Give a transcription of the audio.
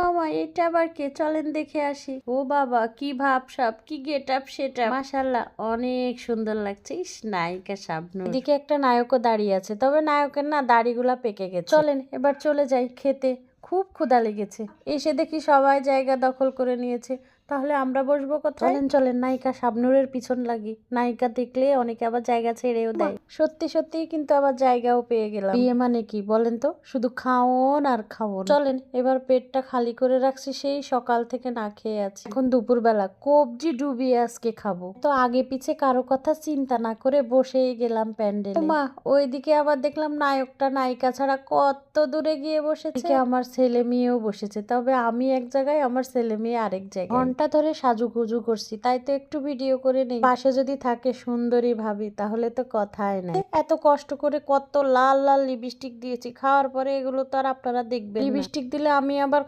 ওমা এটা আবার কে, চলেন দেখে আসি। ও বাবা, কি ভাবসাব, কি গেট আপ সেটা, মাশাআল্লাহ অনেক সুন্দর লাগছে। ইস, নায়িকা শাবনূর। এদিকে একটা নায়কও দাঁড়িয়ে আছে, তবে নায়কের না দাড়িগুলা পেকে গেছে। চলেন এবার চলে যাই খেতে, খুব ক্ষুধা লেগেছে। এসে দেখি সবাই জায়গা দখল করে নিয়েছে, তাহলে আমরা বসবো কোথায়? চলেন চলেন নায়িকা শাবনূরের পিছন লাগি। নায়িকা দেখলে অনেকে আবার জায়গা ছেড়েও দেয়। সত্যি সত্যি কিন্তু আবার জায়গাও পেয়ে গেলাম। বিয়ে মানে কি বলেন তো, শুধু খাওন আর খাওন। চলেন এবার পেটটা খালি করে রাখছি, সেই সকাল থেকে না খেয়ে আছি। এখন দুপুরবেলা কবজি ডুবিয়ে আজকে খাবো। তো আগে পিছে কারো কথা চিন্তা না করে বসেই গেলাম প্যান্ডেলে। মা, ওইদিকে আবার দেখলাম নায়কটা নায়িকা ছাড়া কত দূরে গিয়ে বসেছে। আমার ছেলে মেয়েও বসেছে, তবে আমি এক জায়গায়, আমার ছেলে মেয়ে আরেক জায়গায়। ঘন্টা ধরে সাজুগুজু করছি, তাই তো একটু ভিডিও করে নেই। পাশে যদি থাকে সুন্দরী ভাবি, তাহলে তো কথাই নাই। এত কষ্ট করে কত লাল লাল লিপস্টিক দিয়েছি, খাওয়ার পরে এগুলো তো আর আপনারা দেখবেন। লিপস্টিক দিলে আমি আবার